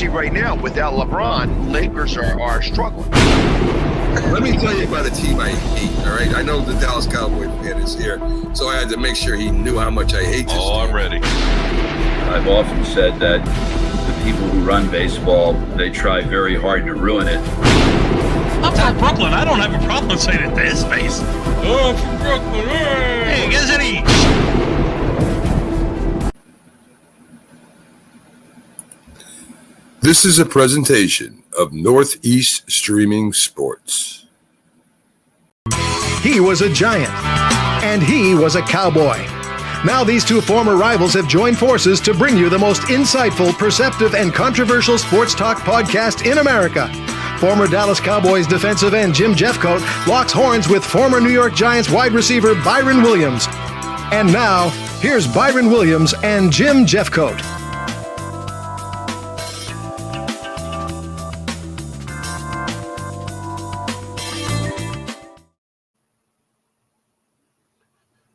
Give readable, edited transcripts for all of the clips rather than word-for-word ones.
see right now, without LeBron, Lakers are struggling. Let me tell you about a team I hate, all right? I know the Dallas Cowboys fan is here, so I had to make sure he knew how much I hate this team. I'm ready. I've often said that the people who run baseball, they try very hard to ruin it. I'm from Brooklyn. I don't have a problem saying it to his face. Oh, I'm from Brooklyn. Hey, guys, any? This is a presentation of Northeast Streaming Sports. He was a giant, and he was a cowboy. Now these two former rivals have joined forces to bring you the most insightful, perceptive, and controversial sports talk podcast in America. Former Dallas Cowboys defensive end Jim Jeffcoat locks horns with former New York Giants wide receiver Byron Williams. And now, here's Byron Williams and Jim Jeffcoat.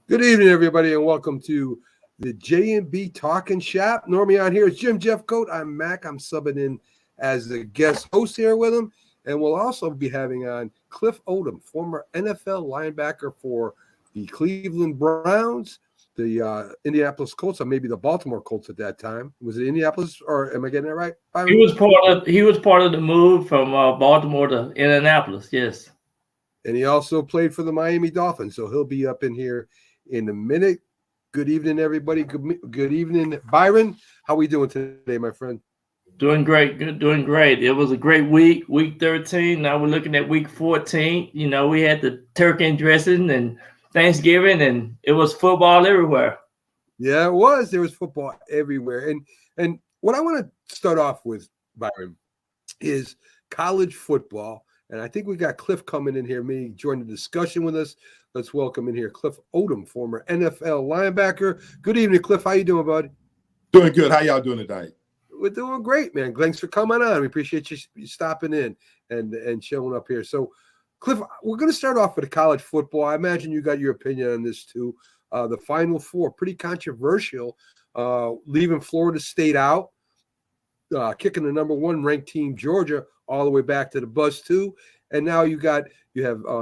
Good evening, everybody, and welcome to the J&B Talking Shp. Normally on here is Jim Jeffcoat. I'm Mac. I'm subbing in as the guest host here with him. And we'll also be having on Cliff Odum, former NFL linebacker for the Cleveland Browns, the Indianapolis Colts, or maybe the Baltimore Colts at that time. Was it Indianapolis, or am I getting it right? He was part of the move from Baltimore to Indianapolis, yes. And he also played for the Miami Dolphins, so he'll be up in here in a minute. Good evening, everybody. Good evening, Byron. How are we doing today, my friend? Doing great. Good, doing great. It was a great week, week 13. Now we're looking at week 14. You know, we had the turkey and dressing and Thanksgiving, and it was football everywhere. Yeah, it was. There was football everywhere. And what I want to start off with, Byron, is college football. And I think we got Cliff coming in here, maybe join the discussion with us. Let's welcome in here Cliff Odum, former NFL linebacker. Good evening, Cliff. How you doing, bud? Doing good. How y'all doing tonight? We're doing great, man. Thanks for coming on. We appreciate you stopping in and showing up here. So, Cliff, we're going to start off with the college football. I imagine you got your opinion on this too. The Final Four, pretty controversial, leaving Florida State out, kicking the number one ranked team, Georgia, all the way back to the bus too. And now you have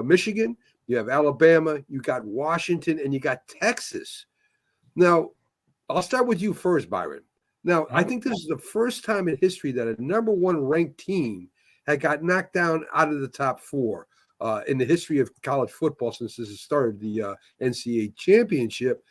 Michigan, you have Alabama, you got Washington, and you got Texas. Now, I'll start with you first, Byron. Now, I think this is the first time in history that a number one ranked team had got knocked down out of the top four in the history of college football since this has started the NCAA championship.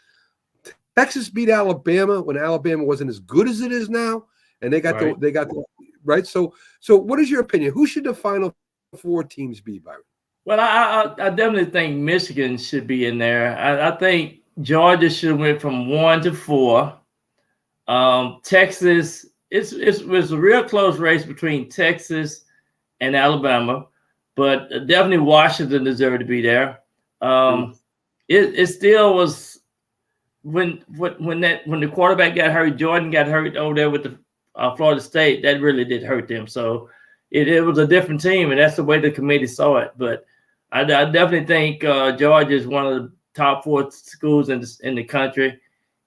Texas beat Alabama when Alabama wasn't as good as it is now, and they got the right. So what is your opinion? Who should the Final Four teams be, Byron? Well, I definitely think Michigan should be in there. I think Georgia should have went from 1 to 4. Texas, it was a real close race between Texas and Alabama, but definitely Washington deserved to be there. It still was when the quarterback got hurt, Jordan got hurt over there with the Florida State. That really did hurt them. So it was a different team, and that's the way the committee saw it. But I definitely think Georgia is one of the top 4 schools in the country,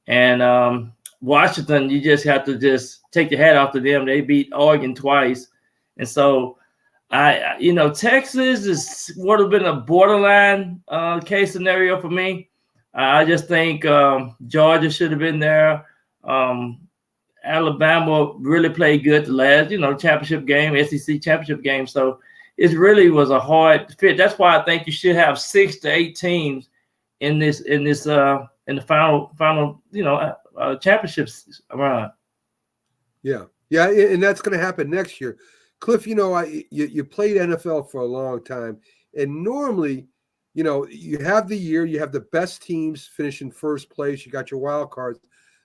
and Washington, you just have to just take your hat off to them. They beat Oregon twice. And so, Texas would have been a borderline case scenario for me. I just think Georgia should have been there. Alabama really played good the last, championship game, SEC championship game. So it really was a hard fit. That's why I think you should have 6 to 8 teams in the final, championships run. Yeah, and that's going to happen next year. Cliff, you played NFL for a long time, and normally, you have the year, you have the best teams finishing first place, you got your wild cards,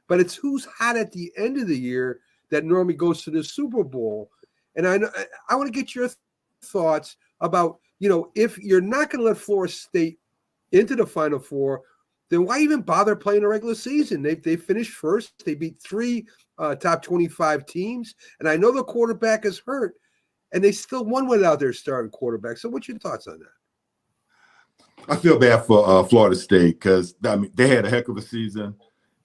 but it's who's hot at the end of the year that normally goes to the Super Bowl. And I want to get your thoughts about, if you're not going to let Florida State into the Final Four, then why even bother playing a regular season? They finished first. They beat 3 top 25 teams. And I know the quarterback is hurt, and they still won without their starting quarterback. So what's your thoughts on that? I feel bad for Florida State because, they had a heck of a season.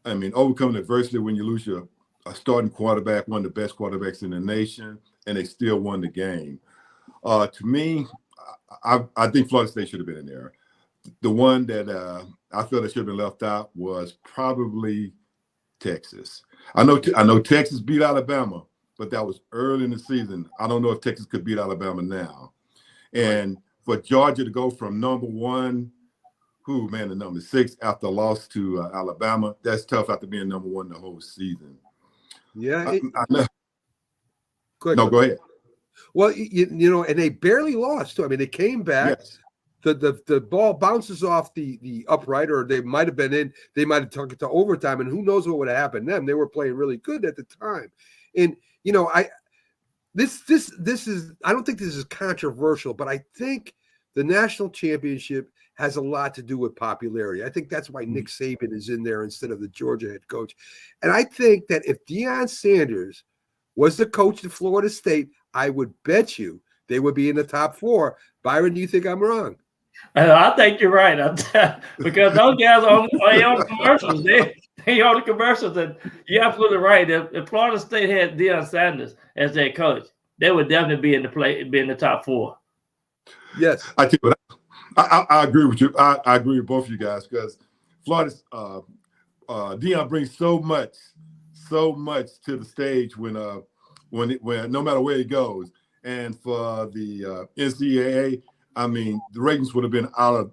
Overcoming adversity when you lose your a starting quarterback, one of the best quarterbacks in the nation, and they still won the game. To me, I think Florida State should have been in there. The one that I feel that should have been left out was probably Texas. I know Texas beat Alabama, but that was early in the season. I don't know if Texas could beat Alabama now. And for Georgia to go from number 1, to number 6 after a loss to Alabama, that's tough after being number 1 the whole season. Yeah. I know. Go ahead. Well, and they barely lost too. I mean, they came back. Yes. The ball bounces off the upright, or they might have been in. They might have took it to overtime, and who knows what would have happened to them. They were playing really good at the time, and this is. I don't think this is controversial, but I think the national championship has a lot to do with popularity. I think that's why Nick Saban is in there instead of the Georgia head coach, and I think that if Deion Sanders was the coach of Florida State, I would bet you they would be in the top 4. Byron, do you think I'm wrong? I think you're right. Because those guys are on the commercials. They on the commercials, and you're absolutely right. If Florida State had Deion Sanders as their coach, they would definitely be in the top 4. Yes, I tell you what, I agree with you. I agree with both of you guys, because Florida's Deion brings so much to the stage when no matter where he goes. And for the NCAA, I mean, the ratings would have been off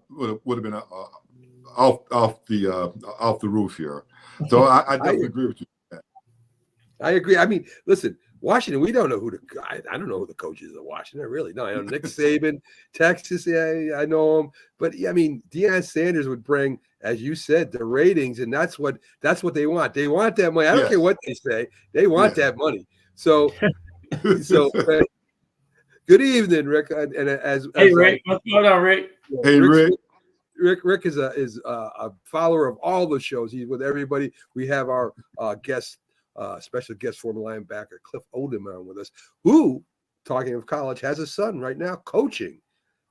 the roof here. So I definitely agree with you. I agree. I mean, listen, Washington, we don't know I don't know who the coach is at Washington. I really don't. I know Nick Saban, Texas, yeah, I know him. But I mean, Deion Sanders would bring, as you said, the ratings, and that's what they want. They want that money. I don't care what they say. They want that money. So good evening, Rick. Hey, Rick, what's going on, Rick? Hey, Rick. Rick is a follower of all the shows. He's with everybody. We have our special guest former linebacker Cliff Odum on with us, who, talking of college, has a son right now coaching,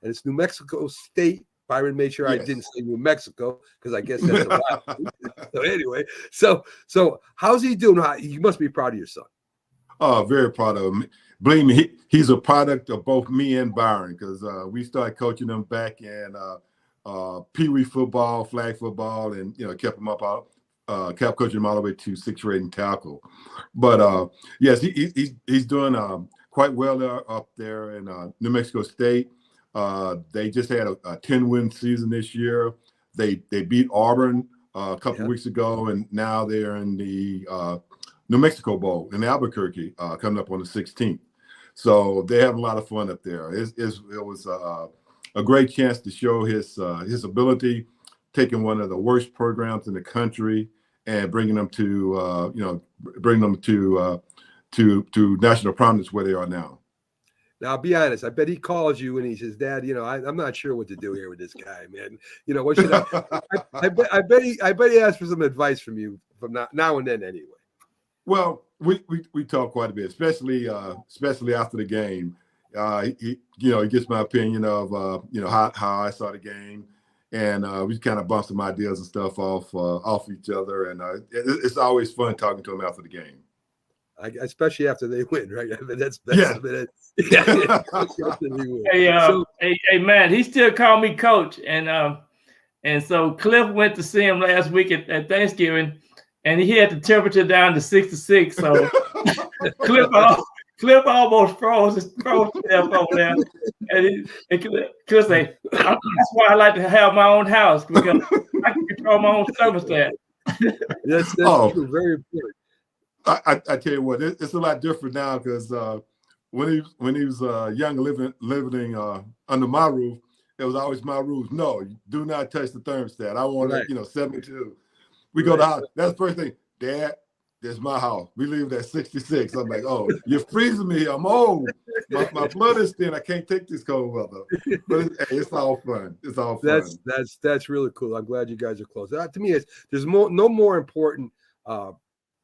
and it's New Mexico State. Byron made sure I didn't say New Mexico, because I guess that's a lot. So anyway, so how's he doing? You must be proud of your son. Oh, very proud of him. Believe me, he's a product of both me and Byron, because we started coaching him back in Pee Wee football, flag football, and kept him up kept coaching him all the way to 6th grade in tackle. But yes, he's doing quite well up there in New Mexico State. They just had a 10-win season this year. They beat Auburn a couple of weeks ago, and now they're in the New Mexico Bowl in Albuquerque, coming up on the 16th. So they have a lot of fun up there. It was a great chance to show his ability, taking one of the worst programs in the country and bringing them to national prominence where they are now. Now, I'll be honest. I bet he calls you and he says, "Dad, I'm not sure what to do here with this guy, man. What should I bet he asks for some advice from you from now and then, anyway." Well, we talk quite a bit, especially after the game. He gets my opinion of how I saw the game, and we kind of bounce some ideas and stuff off each other, and it's always fun talking to him after the game. Especially after they win, right? I mean, that's Hey, man, he still called me coach, and so Cliff went to see him last week at Thanksgiving, and he had the temperature down to 66. So Cliff almost froze himself over there, and Cliff say, "That's why I like to have my own house, because I can control my own thermostat." That's true. Very important. I tell you what, it's a lot different now, because when he was young, living under my roof, it was always my rules. No, do not touch the thermostat. I want 72. We go to the house. That's the first thing. Dad, this is my house. We leave at 66. I'm like, oh, you're freezing me. I'm old. My blood is thin. I can't take this cold weather. But it's all fun. It's all fun. That's really cool. I'm glad you guys are close. To me, there's no more important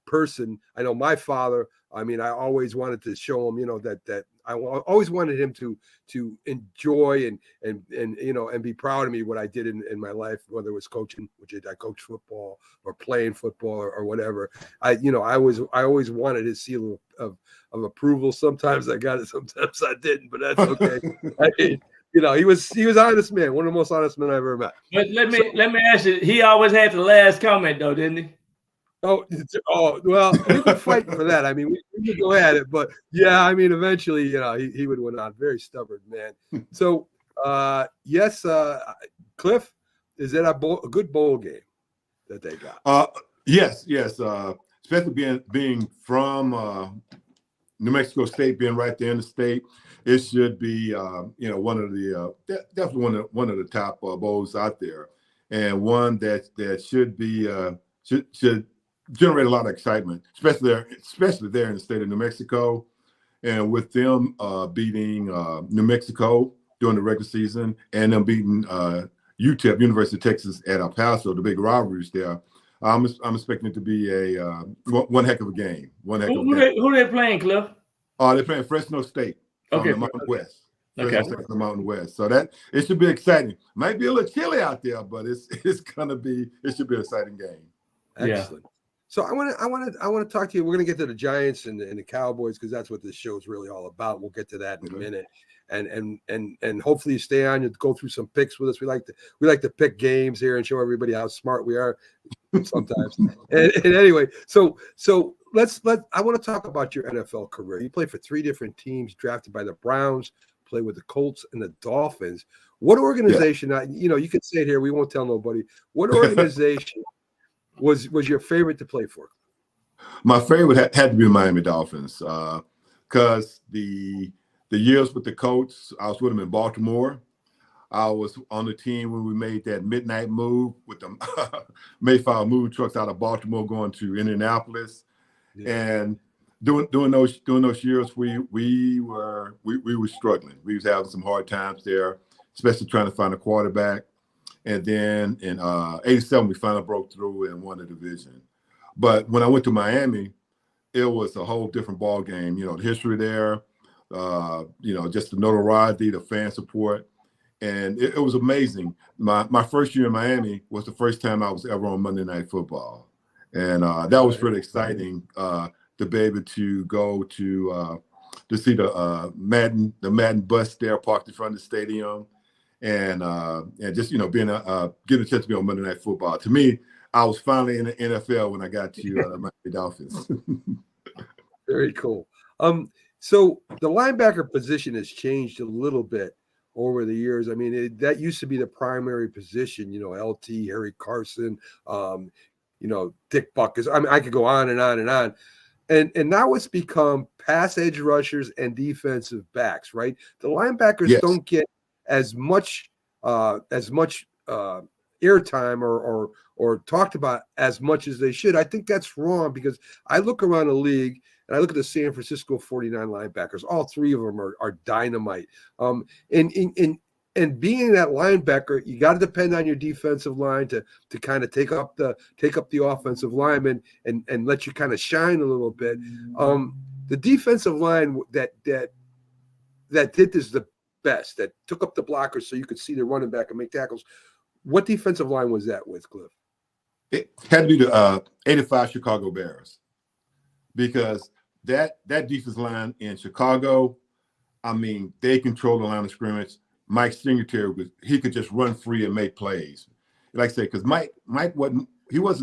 person. I know my father. I mean, I always wanted to show him, that always wanted him to enjoy and be proud of me what I did in my life, whether it was coaching, which I coached football, or playing football or whatever. I always wanted his seal of approval. Sometimes I got it, sometimes I didn't, but that's okay. He was honest man, one of the most honest men I've ever met. But let me ask you, he always had the last comment though, didn't he? Oh well, we could fight for that. I mean, we could go at it, but yeah, I mean, eventually, he would win on. Very stubborn man. So, yes, Cliff, is that a good bowl game that they got? Yes. Especially being from New Mexico State, being right there in the state, it should be one of the definitely one of the top bowls out there, and one that should be should generate a lot of excitement, especially there in the state of New Mexico, and with them beating New Mexico during the regular season, and them beating UTEP, University of Texas at El Paso, the big rivalries there. I'm expecting it to be a one heck of a game. Who they playing, Cliff? They're playing Fresno State from the Mountain West. Fresno State from the Mountain West. So that it should be exciting. Might be a little chilly out there, but it should be an exciting game. Excellent. So I want to talk to you. We're going to get to the Giants and the Cowboys because that's what this show is really all about. We'll get to that in a minute, and hopefully you stay on. You go through some picks with us. We like to pick games here and show everybody how smart we are sometimes. and anyway, so I want to talk about your NFL career. You played for 3 different teams, drafted by the Browns, played with the Colts and the Dolphins. What organization? You can say it here. We won't tell nobody. What organization was your favorite to play for? My favorite had to be the Miami Dolphins because the years with the Colts, I was with them in Baltimore. I was on the team when we made that midnight move with the Mayflower move trucks out of Baltimore going to Indianapolis, and during those years we were struggling. We was having some hard times there, especially trying to find a quarterback. And then in '87, we finally broke through and won the division. But when I went to Miami, it was a whole different ball game. The history there, just the notoriety, the fan support, and it was amazing. My first year in Miami was the first time I was ever on Monday Night Football, and that was pretty exciting to be able to go to see the Madden bus there parked in front of the stadium. And just getting a chance to be on Monday Night Football. To me, I was finally in the NFL when I got to Miami Dolphins. Very cool. So the linebacker position has changed a little bit over the years. I mean, that used to be the primary position. LT, Harry Carson, Dick Buckers. I mean, I could go on and on and on. And now it's become pass edge rushers and defensive backs. Right? The linebackers don't get as much airtime or talked about as much as they should. I think that's wrong because I look around the league and I look at the San Francisco 49 linebackers. All 3 of them are dynamite. And being that linebacker, you got to depend on your defensive line to kind of take up the offensive lineman and let you kind of shine a little bit. The defensive line that did this the best, that took up the blockers so you could see the running back and make tackles. What defensive line was that with, Cliff? It had to be the '85 Chicago Bears, because that defensive line in Chicago, I mean, they controlled the line of scrimmage. Mike Singletary he could just run free and make plays. Like I say, because Mike wasn't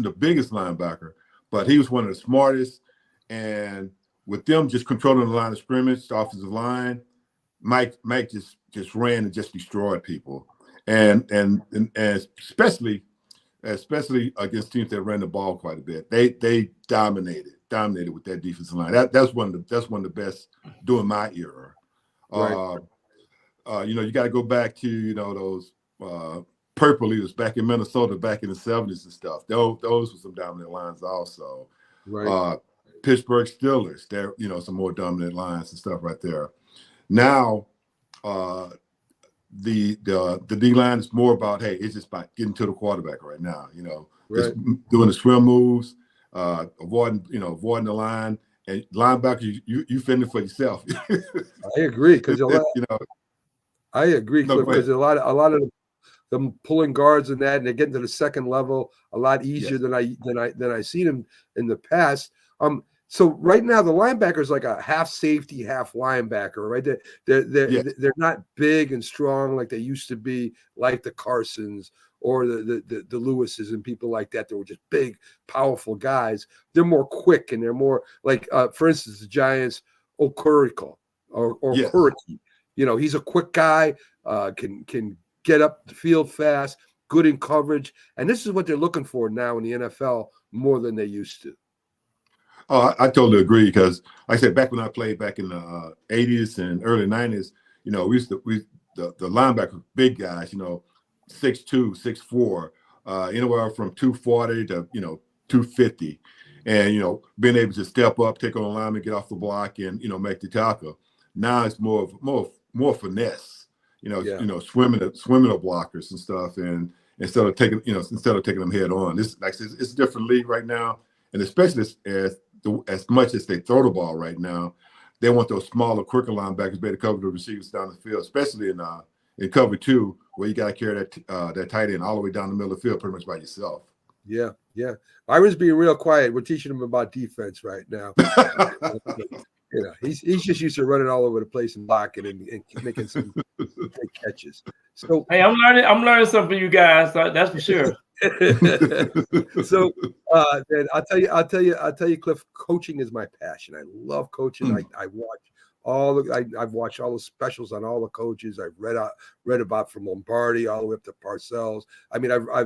the biggest linebacker, but he was one of the smartest. And with them just controlling the line of scrimmage, the offensive line, Mike just ran and just destroyed people, and especially against teams that ran the ball quite a bit. They dominated with that defensive line. That's one of the best during my era. Right. You got to go back to those purple leaders back in Minnesota back in the '70s and stuff. Those were some dominant lines also. Right. Pittsburgh Steelers, they're some more dominant lines and stuff right there. Now, the D line is more about, hey, it's just about getting to the quarterback right now. Just doing the swim moves, avoiding the line, and linebacker, you fending for yourself. I agree because I agree No, because a lot of them pulling guards and that, and they're getting to the second level a lot easier than I seen them in the past. So right now the linebacker is like a half safety, half linebacker, right? They're not big and strong like they used to be, like the Carsons or the Lewises and people like that. They were just big, powerful guys. They're more quick and they're more like, for instance, the Giants, Okuriko or Kuriki. He's a quick guy, can get up the field fast, good in coverage, and this is what they're looking for now in the NFL more than they used to. Oh, I totally agree because, like I said, back when I played back in the 80s and early 90s, the linebacker big guys, 6'2", 6'4", anywhere from 240 to 250, and being able to step up, take on a lineman, get off the block, and make the tackle. Now it's more finesse, swimming the blockers and stuff, and instead of taking them head on. It's a different league right now, and especially as much as they throw the ball right now, they want those smaller, quicker linebackers better cover the receivers down the field, especially in cover two, where you got to carry that tight end all the way down the middle of the field pretty much by yourself. Yeah. Byron's being real quiet. We're teaching him about defense right now. He's just used to running all over the place and blocking and making some big catches. So hey, I'm learning something from you guys. That's for sure. So then I'll tell you, Cliff, coaching is my passion. I love coaching. I watch I've watched all the specials on all the coaches. I've read about from Lombardi all the way up to Parcells. I mean, I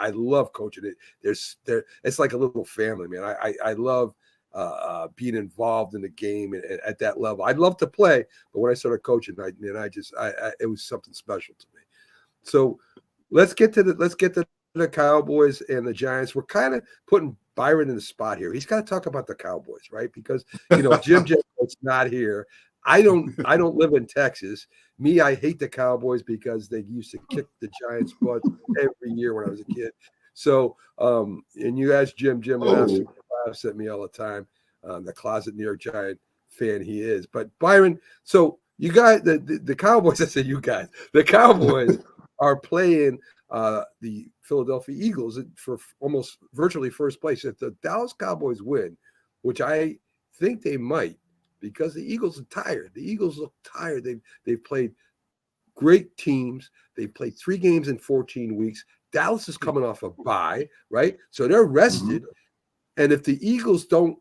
love coaching it. It's like a little family, man. I love being involved in the game at that level. I'd love to play, but when I started coaching, it was something special to me. So let's get to the Cowboys and the Giants. We're kind of putting Byron in the spot here. He's got to talk about the Cowboys, right? Because Jim Jeffcoat's not here. I don't live in Texas. I hate the Cowboys because they used to kick the Giants' butt every year when I was a kid. So, and you ask Jim laughs at me all the time. The closet New York Giant fan he is. But Byron, so you guys, the Cowboys. I said you guys. The Cowboys are playing the Philadelphia Eagles for almost virtually first place. If the Dallas Cowboys win, which I think they might, because the Eagles are tired. The Eagles look tired. They've played great teams. They've played 3 games in 14 weeks. Dallas is coming off a bye, right? So they're rested. Mm-hmm. And if the Eagles don't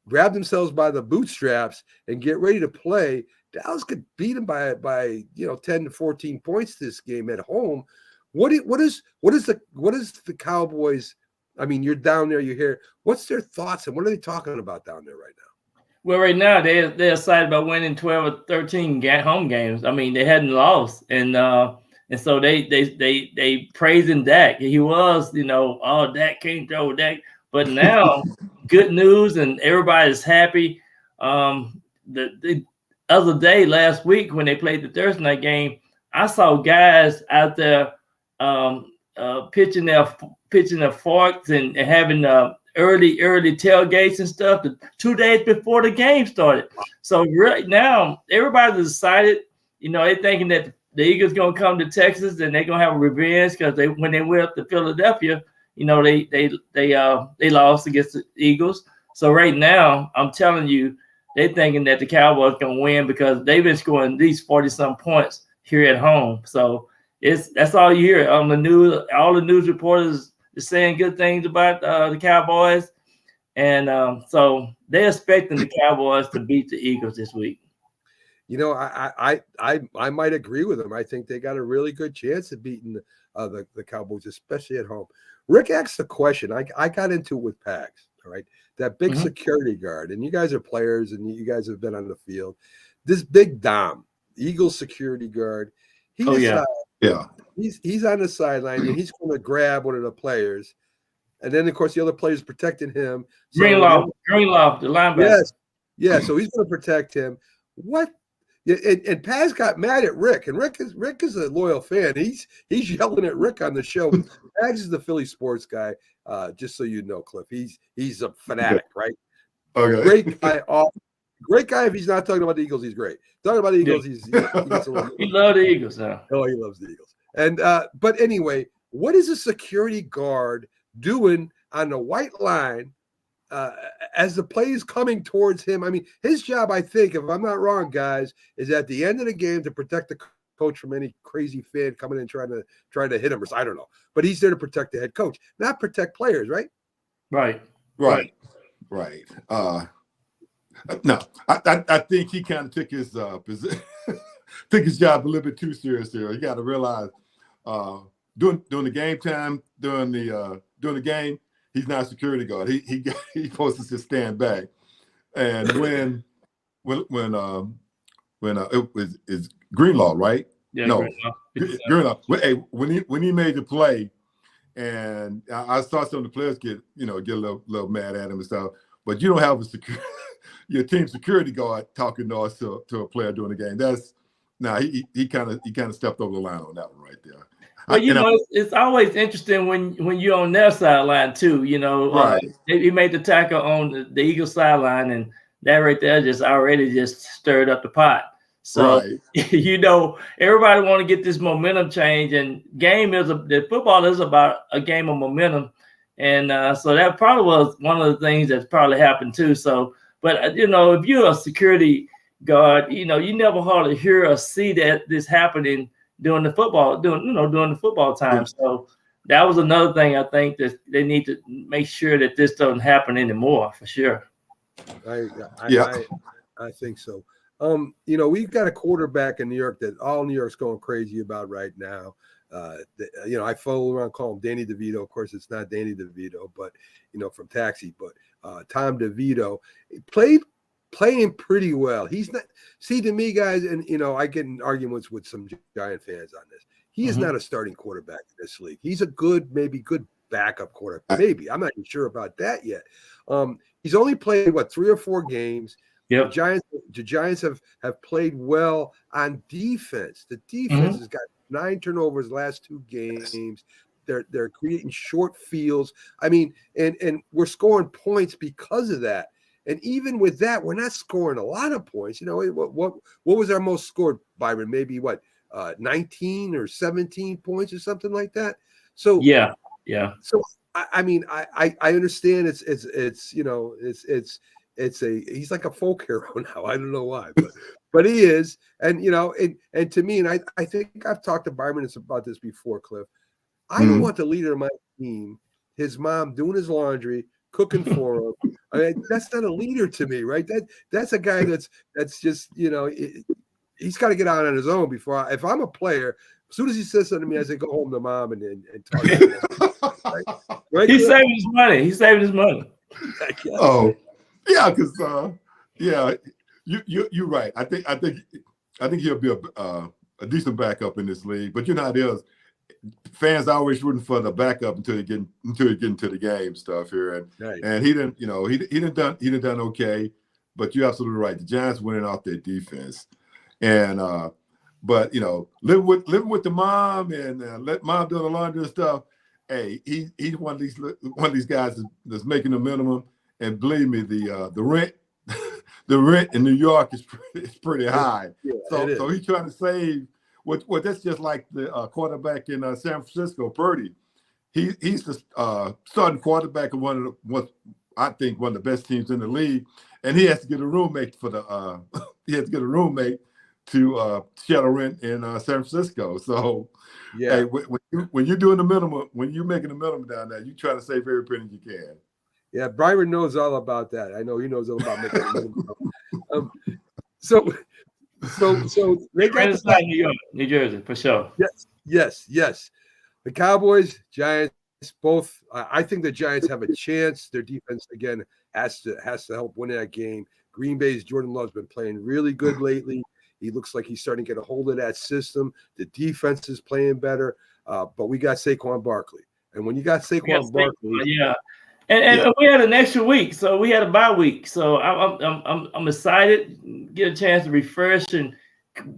grab themselves by the bootstraps and get ready to play, Dallas could beat them by 10 to 14 points this game at home. What is the Cowboys? I mean, you're down there, you're here. What's their thoughts and what are they talking about down there right now? Well, right now they're excited about winning 12 or 13 home games. I mean, they hadn't lost, and so they praising Dak. He was, Dak can't throw Dak, but now good news and everybody's happy. The other day, last week when they played the Thursday night game, I saw guys out there pitching their forks and having early tailgates and stuff 2 days before the game started. So right now, everybody's excited. They're thinking that the Eagles gonna come to Texas and they're gonna have a revenge because when they went up to Philadelphia, they lost against the Eagles. So right now, I'm telling you, they're thinking that the Cowboys gonna win because they've been scoring at least 40-some points here at home. So that's all you hear on the news. All the news reporters are saying good things about the Cowboys, and so they're expecting the Cowboys to beat the Eagles this week. I might agree with them. I think they got a really good chance of beating the Cowboys, especially at home. Rick asked the question. I got into it with Pags. All right, that big security guard, and you guys are players, and you guys have been on the field. This big Dom, Eagles security guard. He's on the sideline, and he's going to grab one of the players, and then of course the other player's protecting him. Greenlaw, the linebacker. Yes, yeah. So he's going to protect him. What? And Paz got mad at Rick, and Rick is a loyal fan. He's yelling at Rick on the show. Paz is the Philly sports guy, just so you know, Cliff. He's a fanatic, right? Okay. Great guy. If he's not talking about the Eagles, he's great. Talking about the Eagles, he gets a little. He loves the Eagles now. Oh, he loves the Eagles. And but anyway, what is a security guard doing on the white line as the play is coming towards him? I mean, his job, I think, if I'm not wrong, guys, is at the end of the game to protect the coach from any crazy fan coming in trying to hit him. Or I don't know, but he's there to protect the head coach, not protect players, right? Right. No, I think he kind of took his position, took his job a little bit too serious here. You got to realize during the game time, during the game, he's not a security guard. He's supposed to just stand back. And when it was is Greenlaw, right? Yeah, no, Greenlaw. Hey, when he made the play, and I saw some of the players get a little mad at him and stuff. But you don't have your team security guard talking noise to a player during the game. He kind of stepped over the line on that one right there. Well, it's always interesting when you're on their sideline too. Right. He made the tackle on the Eagles sideline, and that right there just already stirred up the pot. So everybody want to get this momentum change, and the football is about a game of momentum, and so that probably was one of the things that's probably happened too. So, but if you're a security guard, you never hardly hear or see that this happening during the football time. So that was another thing I think that they need to make sure that this doesn't happen anymore for sure. I think so. We've got a quarterback in New York that all New York's going crazy about right now. I follow around, call him Danny DeVito. Of course, it's not Danny DeVito, but from Taxi. But Tom DeVito playing pretty well. He's not. See, to me, guys, and I get in arguments with some Giant fans on this. He is not a starting quarterback in this league. He's a maybe good backup quarterback. Maybe I'm not even sure about that yet. He's only played 3 or 4 games. Yep. The Giants have played well on defense. The defense has got 9 turnovers last 2 games. They're creating short fields. I mean, and we're scoring points because of that. And even with that, we're not scoring a lot of points. What was our most scored, Byron? Maybe 19 or 17 points or something like that. So yeah. So I mean, I understand he's like a folk hero now. I don't know why, but he is. And and to me, and I think I've talked to Byron about this before, Cliff. I don't want the leader of my team, his mom doing his laundry, cooking for him. I mean, that's not a leader to me, right? That's a guy that's just he's got to get out on his own before. If I'm a player, as soon as he says something to me, I say go home to mom and talk to him. Right? He's saving his money. He's saving his money. Oh. Yeah, because you're right. I think he'll be a decent backup in this league. But how it is. Fans are always rooting for the backup until you get into the game stuff here, and he didn't done okay. But you're absolutely right. The Giants winning off their defense, and but living with the mom and let mom do the laundry and stuff. Hey, he's one of these guys that's making the minimum. And believe me, the rent in New York is pretty high. Yeah, so he's trying to save. What that's just like the quarterback in San Francisco, Purdy. He's the starting quarterback of one of the best teams in the league, and he has to get a roommate to share rent in San Francisco. So, hey, when you're doing the minimum, when you're making the minimum down there, you try to save every penny you can. Yeah, Byron knows all about that. I know he knows all about making the minimum. So they got New York, New Jersey, for sure. Yes. The Cowboys, Giants, both. I think the Giants have a chance. Their defense again has to help win that game. Green Bay's Jordan Love's been playing really good lately. He looks like he's starting to get a hold of that system. The defense is playing better, but we got Saquon Barkley, and when you got Saquon Barkley, And we had an extra week, so we had a bye week. So I'm excited, get a chance to refresh. And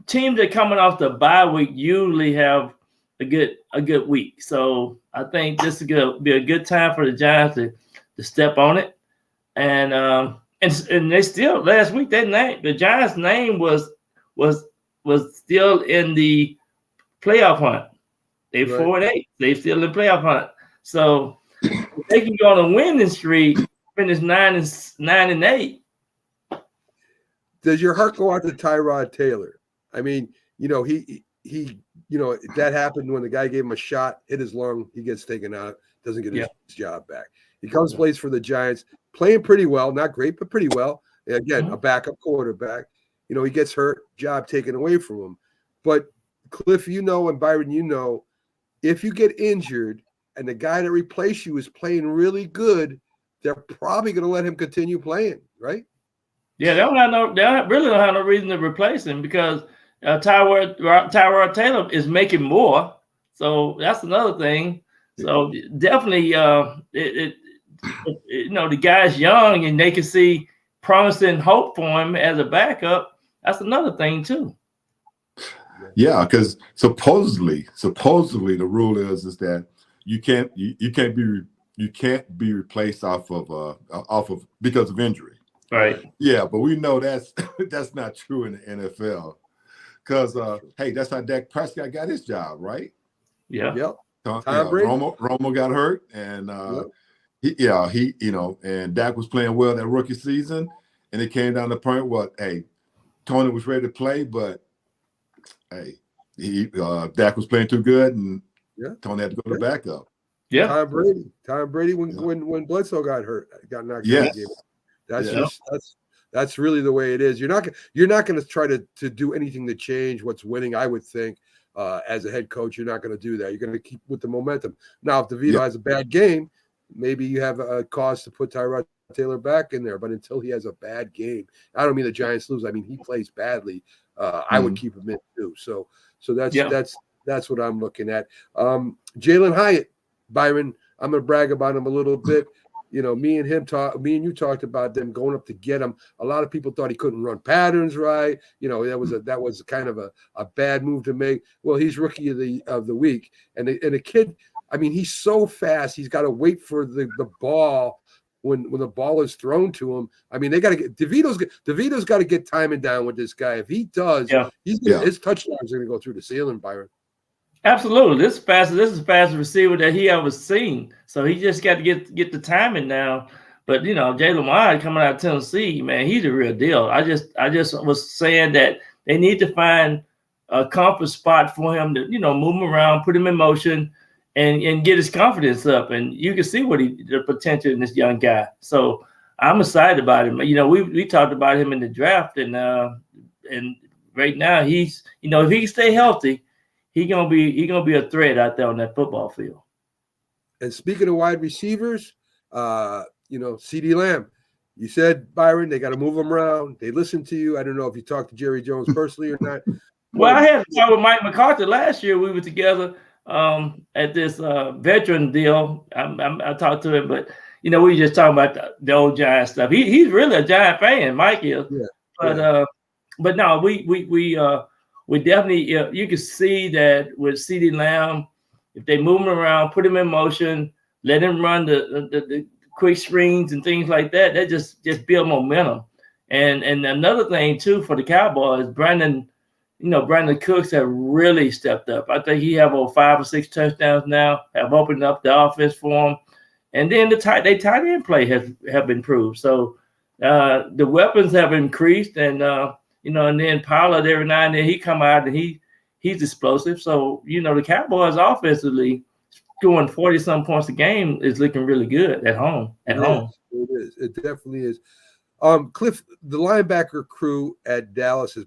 teams that coming off the bye week usually have a good week. So I think this is gonna be a good time for the Giants to step on it. And and they still last week the Giants' name was still in the playoff hunt. They 4-8. They still in the playoff hunt. So if they can go on a winning streak, finish 9-8. Does your heart go out to Tyrod Taylor? I mean, he that happened when the guy gave him a shot, hit his lung, he gets taken out, doesn't get his job back. He comes, plays for the Giants, playing pretty well, not great, but pretty well. Again, a backup quarterback. He gets hurt, job taken away from him. But Cliff, and Byron, if you get injured and the guy that replaced you is playing really good, they're probably going to let him continue playing, right? Yeah, they really don't have no reason to replace him because Tyrod Taylor is making more. So that's another thing. So definitely, the guy's young and they can see promising hope for him as a backup. That's another thing too. Yeah, because supposedly the rule is that you can't be replaced off of because of injury. Right. Yeah, but we know that's not true in the NFL. Because hey, that's how Dak Prescott got his job, right? Yeah. Yep. Romo got hurt, and and Dak was playing well that rookie season, and it came down to the point hey, Tony was ready to play, but hey, Dak was playing too good, and Tony had to go to backup. Yeah. Tom Brady when Bledsoe got hurt, got knocked out of the game. That's really the way it is. You're not going to try to do anything to change what's winning. I would think as a head coach, you're not going to do that. You're going to keep with the momentum. Now, if DeVito has a bad game, maybe you have a cause to put Tyrod Taylor back in there. But until he has a bad game, I don't mean the Giants lose. I mean he plays badly. I would keep him in too. So that's what I'm looking at. Jalen Hyatt, Byron. I'm going to brag about him a little bit. Me and you talked about them going up to get him. A lot of people thought he couldn't run patterns right. That was kind of a bad move to make. Well, he's rookie of the week, and a kid. I mean, he's so fast. He's got to wait for the ball when the ball is thrown to him. I mean, they got to get DeVito's got to get timing down with this guy. If he does, his touchdowns are going to go through the ceiling, Byron. Absolutely. This is the fastest receiver that he ever seen. So he just got to get the timing down. But Jalen Hyatt coming out of Tennessee, man, he's a real deal. I just was saying that they need to find a comfort spot for him to, move him around, put him in motion, and get his confidence up. And you can see the potential in this young guy. So I'm excited about him. We talked about him in the draft, and right now he's, if he can stay healthy, He's gonna be a threat out there on that football field. And speaking of wide receivers, CeeDee Lamb, you said, Byron, they got to move him around. They listen to you. I don't know if you talked to Jerry Jones personally or not. Well, I had a talk with Mike McCarthy last year. We were together at this veteran deal. I talked to him, but we were just talking about the old Giant stuff. He's really a Giant fan. Mike is, but no, we definitely, you can see that with CeeDee Lamb, if they move him around, put him in motion, let him run the quick screens and things like that, that just build momentum. And another thing too for the Cowboys, Brandon Cooks have really stepped up. I think he have over 5 or 6 touchdowns now, have opened up the offense for him. And then the tight end play have improved. So the weapons have increased, and and then Pollard every now and then he come out and he's explosive. So, the Cowboys offensively scoring 40-some points a game is looking really good at home. It is. It definitely is. Cliff, the linebacker crew at Dallas has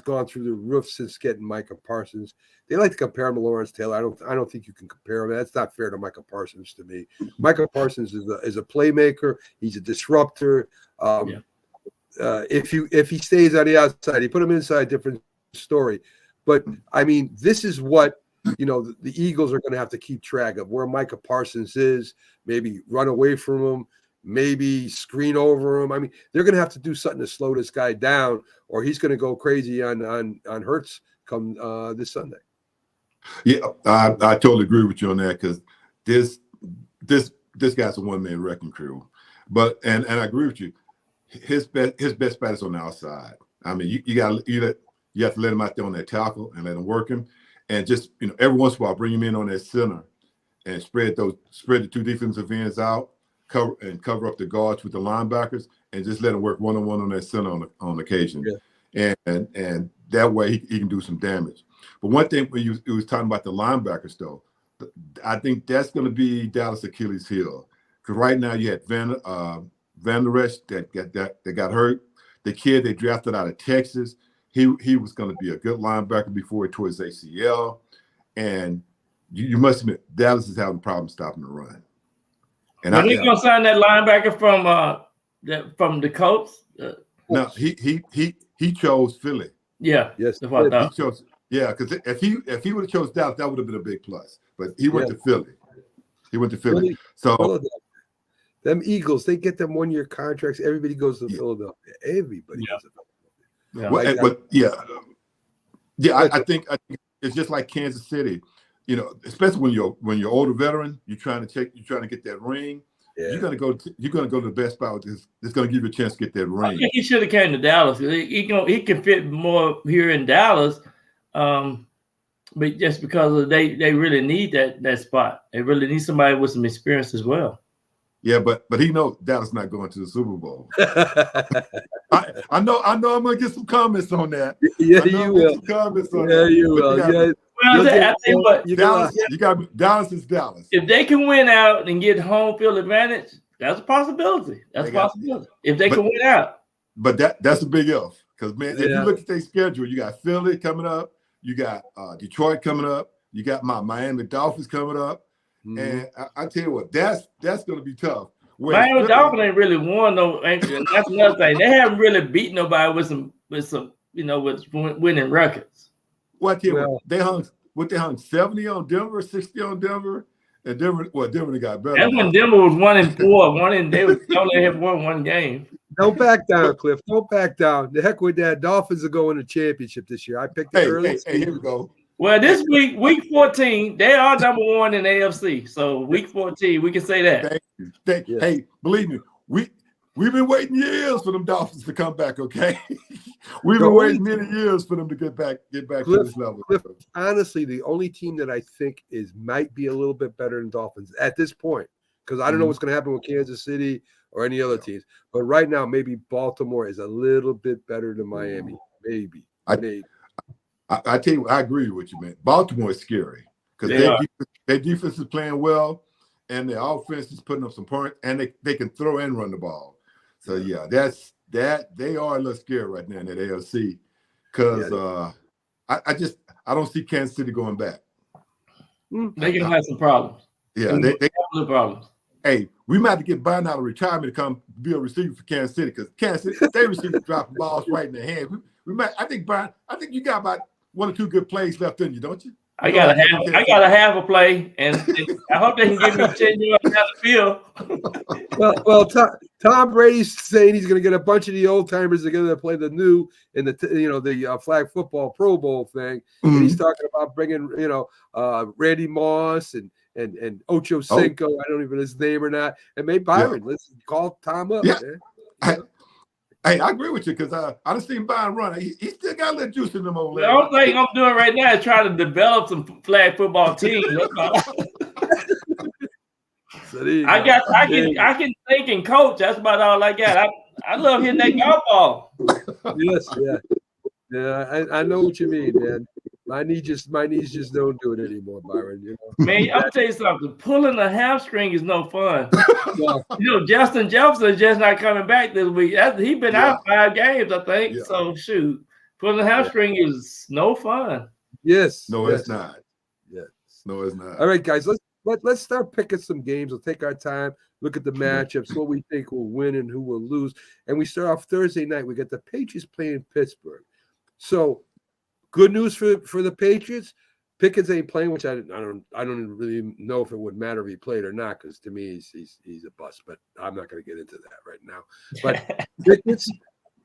gone through the roof since getting Micah Parsons. They like to compare him to Lawrence Taylor. I don't think you can compare him. That's not fair to Micah Parsons to me. Micah Parsons is a playmaker. He's a disruptor. If he stays on the outside, you put him inside, different story. But this is what the Eagles are going to have to keep track of, where Micah Parsons is. Maybe run away from him, maybe screen over him. They're going to have to do something to slow this guy down, or he's going to go crazy on Hurts come this Sunday. Yeah, I totally agree with you on that, because this guy's a one-man wrecking crew. But and I agree with you. his best bet is on the outside. I mean, you have to let him out there on that tackle and let him work him, and just every once in a while bring him in on that center and spread the two defensive ends out, cover up the guards with the linebackers, and just let him work one-on-one on that center on occasion. Yeah. And that way he can do some damage. But one thing when you was talking about the linebackers though, I think that's going to be Dallas' Achilles heel, because right now you had Van Der Esch that got hurt. The kid they drafted out of Texas, he was going to be a good linebacker before he tore his ACL, and you must admit Dallas is having problems stopping the run. And are they going to sign that linebacker from the Colts? No, he chose Philly. Yeah, yes, that's what I thought. He chose, because if he would have chose Dallas, that would have been a big plus. But he went to Philly. He went to Philly. So them Eagles, they get them 1-year contracts. Everybody goes to Philadelphia. Everybody goes to Philadelphia. I think it's just like Kansas City. Especially when you're older veteran, you're trying to get that ring. Yeah. You're gonna go to the best spot. It's gonna give you a chance to get that ring. I think he should have came to Dallas. He can fit more here in Dallas, but just because they really need that spot. They really need somebody with some experience as well. Yeah, but he knows Dallas not going to the Super Bowl. I know I'm gonna get some comments on that. Yeah, you will. Yeah, you will. Yeah. Well, I tell you what, Dallas is Dallas. If they can win out and get home field advantage, that's a possibility. That's a possibility. If they can win out. But that's a big if. Because, man, if you look at their schedule, you got Philly coming up, you got Detroit coming up, you got my Miami Dolphins coming up. Mm-hmm. And I tell you what, that's going to be tough. Miami Dolphins ain't really won no. That's another thing. They haven't really beat nobody with some with winning records. They hung 70 on Denver, 60 on Denver, and Denver got better. That's when Denver was 1-4. They only have won one game. Don't back down, Cliff. Don't back down. The heck with that. Dolphins are going to championship this year. I picked it early. Hey, here we go. Well, this week 14, they are number 1 in AFC. So week 14, we can say that. Thank you. Hey, believe me, we've been waiting years for them Dolphins to come back, okay? We've been waiting many years for them to get back to this level. Cliff, honestly, the only team that I think might be a little bit better than Dolphins at this point, because I don't know what's going to happen with Kansas City or any other teams. But right now, maybe Baltimore is a little bit better than Miami. Maybe. I tell you, I agree with you, man. Baltimore is scary because their defense is playing well, and their offense is putting up some points, and they can throw and run the ball. So they are a little scared right now in that AFC because I don't see Kansas City going back. They can have some problems. Yeah, they have problems. Hey, we might have to get Byron out of retirement to come be a receiver for Kansas City because Kansas City they receive dropping balls right in their hands. I think Byron. I think you got about 1 or 2 good plays left in you, don't you? I got a half a play, and I hope they can give me 10 yards down the field. well, Tom Brady's saying he's going to get a bunch of the old timers together to play the new in the flag football Pro Bowl thing. Mm-hmm. And he's talking about bringing Randy Moss and Ocho Cinco. I don't even know his name or not. And maybe Byron. Let's call Tom up. Yeah. Hey, I agree with you because I done seen Byron run. He still got a little juice in them old legs. The only thing I'm doing right now is trying to develop some flag football teams. I can think and coach. That's about all I got. I love hitting that golf ball. Yes, yeah. I know what you mean, man. My knees just don't do it anymore, Byron. Man, I'll tell you something. Pulling a hamstring is no fun. Justin Jefferson is just not coming back this week. He's been out 5 games, I think. Yeah. So shoot, pulling a hamstring is no fun. Yes. No, it's not. Yes. No, it's not. All right, guys. Let's start picking some games. We'll take our time, look at the matchups, what we think will win and who will lose. And we start off Thursday night. We got the Patriots playing Pittsburgh. So good news for the Patriots. Pickens ain't playing, which I don't really know if it would matter if he played or not, because to me he's a bust. But I'm not going to get into that right now. But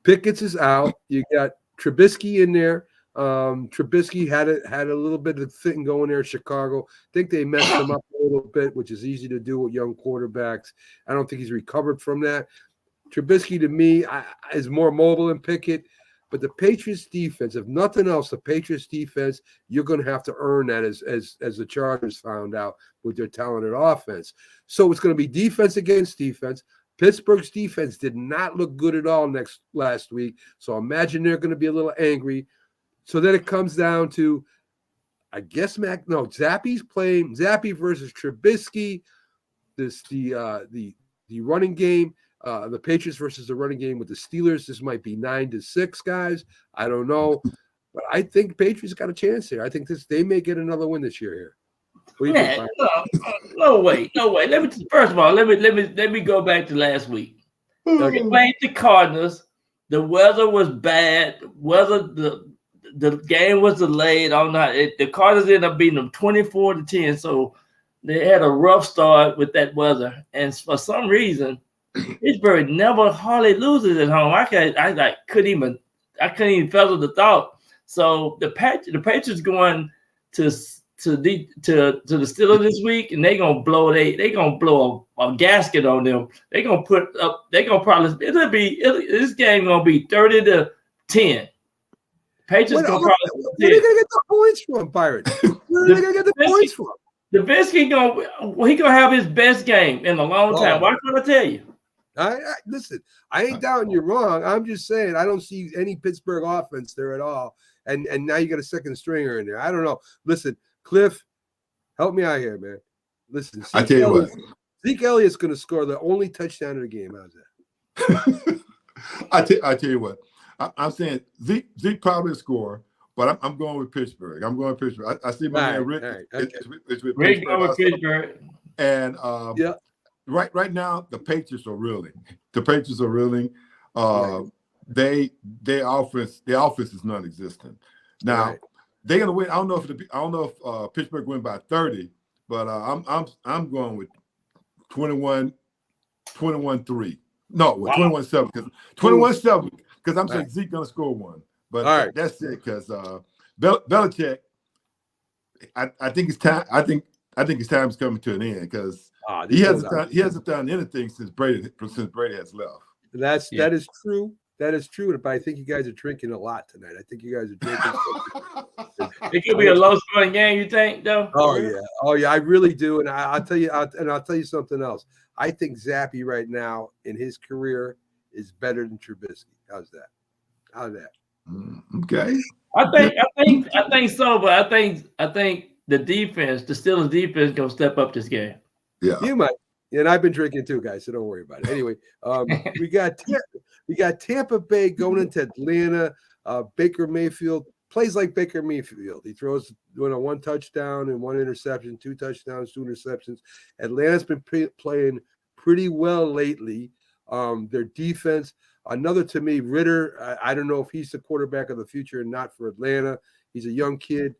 Pickens is out. You got Trubisky in there. Trubisky had a little bit of thing going there in Chicago. I think they messed him up a little bit, which is easy to do with young quarterbacks. I don't think he's recovered from that. Trubisky to me is more mobile than Pickett. But the Patriots defense, if nothing else, the Patriots defense, you're going to have to earn that as the Chargers found out with their talented offense. So it's going to be defense against defense. Pittsburgh's defense did not look good at all last week. So imagine they're going to be a little angry. So then it comes down to, I guess, Zappy's playing Zappy versus Trubisky. The running game. The Patriots versus the running game with the Steelers. This might be 9-6, guys. I don't know, but I think Patriots got a chance here. I think they may get another win this year here. What do you think, no way. First of all, let me go back to last week. They played the Cardinals. The weather was bad. The game was delayed. The Cardinals ended up beating them 24-10. So they had a rough start with that weather, and for some reason, Pittsburgh never hardly loses at home. I couldn't even fathom the thought. So the Patriots going to the Steelers this week, and they're gonna blow a gasket on them. This game gonna be 30-10. Patriots gonna probably. Where are they gonna get the points from, Byron? Where are they gonna get the points from? Trubisky gonna have his best game in a long time. Why can't I tell you? Listen, I ain't doubting you're wrong. I'm just saying I don't see any Pittsburgh offense there at all. And now you got a second stringer in there. I don't know. Listen, Cliff, help me out here, man. Listen, I tell you what. Zeke Elliott's going to score the only touchdown of the game. How's that? I tell you what. I'm saying Zeke probably score, but I'm going with Pittsburgh. I see my man Rick. Okay. It's with Rick going with Pittsburgh. And yeah. Right now, the Patriots are reeling. Their offense is non-existent. Now they're gonna win. I don't know if Pittsburgh win by 30, but I'm going with 21-3. No, with 21-7 because 21-7 because I'm saying Zeke gonna score one. But that's it because Belichick. I think it's time. I think his time is coming to an end because. He hasn't done anything since Brady has left. That is true. That is true. But I think you guys are drinking a lot tonight. I think you guys are drinking. It could be a low-scoring game. You think, though? Oh yeah. I really do. And I'll tell you. I'll tell you something else. I think Zappy right now in his career is better than Trubisky. How's that? Okay. I think so. But I think the Steelers defense, gonna step up this game. Yeah, you might. And I've been drinking too, guys, so don't worry about it. Anyway, we got Tampa Bay going into Atlanta. Baker Mayfield plays like Baker Mayfield. He throws one touchdown and one interception, 2 touchdowns, 2 interceptions. Atlanta's been playing pretty well lately. Their defense, another to me, Ritter. I don't know if he's the quarterback of the future or not for Atlanta. He's a young kid.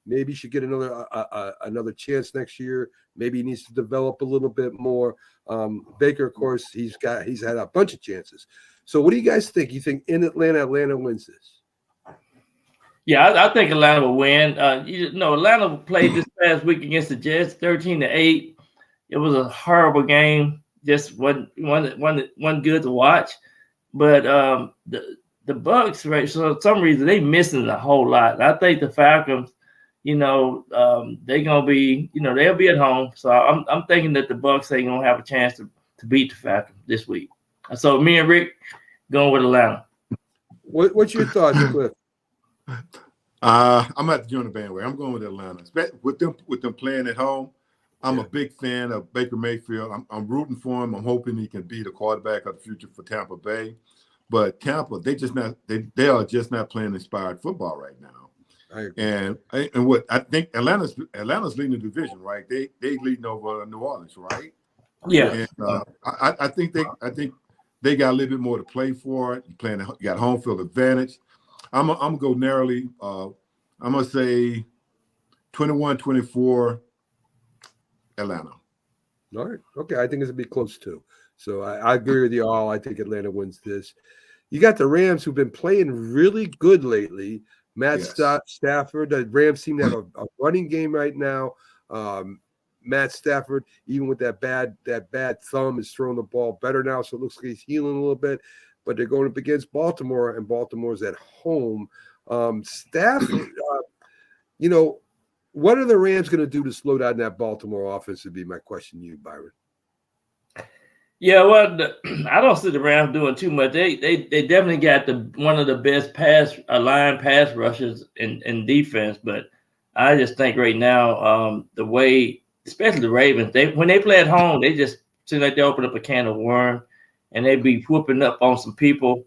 Maybe he should get another chance next year. Maybe he needs to develop a little bit more. Baker, of course, he's had a bunch of chances. So what do you guys think? You think in Atlanta wins this? Yeah, I think Atlanta will win. Atlanta played this past week against the Jets, 13-8. It was a horrible game. Just wasn't good to watch. But the Bucks, right? So for some reason they missing a whole lot. I think the Falcons. They're gonna be, they'll be at home. So I'm thinking that the Bucks ain't gonna have a chance to beat the Falcons this week. So me and Rick going with Atlanta. What's your thoughts, Cliff? I'm at the join the bandwagon. I'm going with Atlanta. With them playing at home, I'm a big fan of Baker Mayfield. I'm rooting for him. I'm hoping he can be the quarterback of the future for Tampa Bay. But Tampa, they are just not playing inspired football right now. And what I think Atlanta's leading the division, right? They leading over New Orleans, right? Yeah. And I think they got a little bit more to play for. You got home field advantage. I'm gonna go narrowly. I'm gonna say 21-24 Atlanta. All right. Okay. I think it's gonna be close too. So I agree with you all. I think Atlanta wins this. You got the Rams who've been playing really good lately. Matt Stafford, the Rams seem to have a running game right now. Matt Stafford, even with that bad thumb, is throwing the ball better now, so it looks like he's healing a little bit. But they're going up against Baltimore, and Baltimore's at home. Stafford, what are the Rams going to do to slow down that Baltimore offense? Would be my question to you, Byron. Yeah, well, I don't see the Rams doing too much. They definitely got one of the best line pass rushers in defense, but I just think right now the way, especially the Ravens, when they play at home, they just seem like they open up a can of worms and they be whooping up on some people.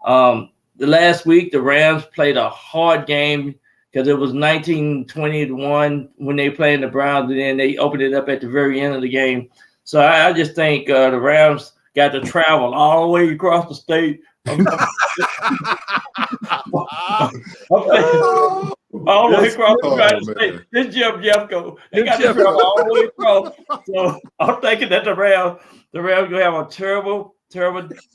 The last week, the Rams played a hard game because it was 19-20 when they played the Browns, and then they opened it up at the very end of the game. So I just think the Rams got to travel all the way across the state. All the way across the state. This Jeff Jeffco. They got to travel all the way across. So I'm thinking that the Rams gonna have a terrible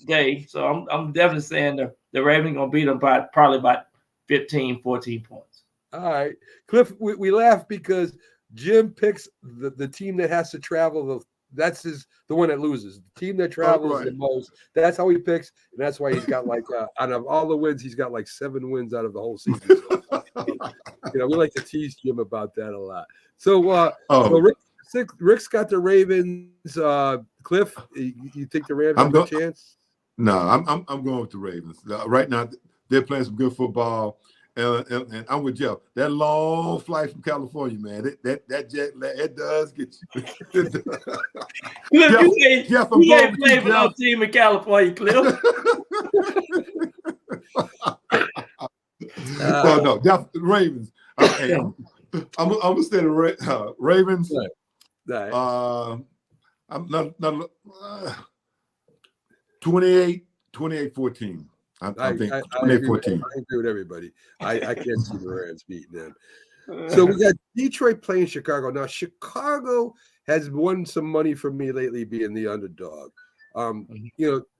day. So I'm definitely saying the Ravens gonna beat them by probably about 15, 14 points. All right, Cliff. We laugh because Jim picks the team that has to travel. That's the one that loses. The team that travels the most. That's how he picks, and that's why he's got out of all the wins, he's got 7 wins out of the whole season. So, we like to tease Jim about that a lot. So, Rick's got the Ravens. Cliff, you think the Rams have a chance? No, I'm going with the Ravens. Right now, they're playing some good football. And I'm with Jeff. That long flight from California, man, that jet lag, it does get you. Cliff, you ain't played for no team in California, Cliff. No, Ravens. I'm gonna say the Ravens. Right. I'm not 28-14. I think 28-14. I agree with everybody. I can't see the Rams beating them. So we got Detroit playing Chicago. Now, Chicago has won some money for me lately being the underdog.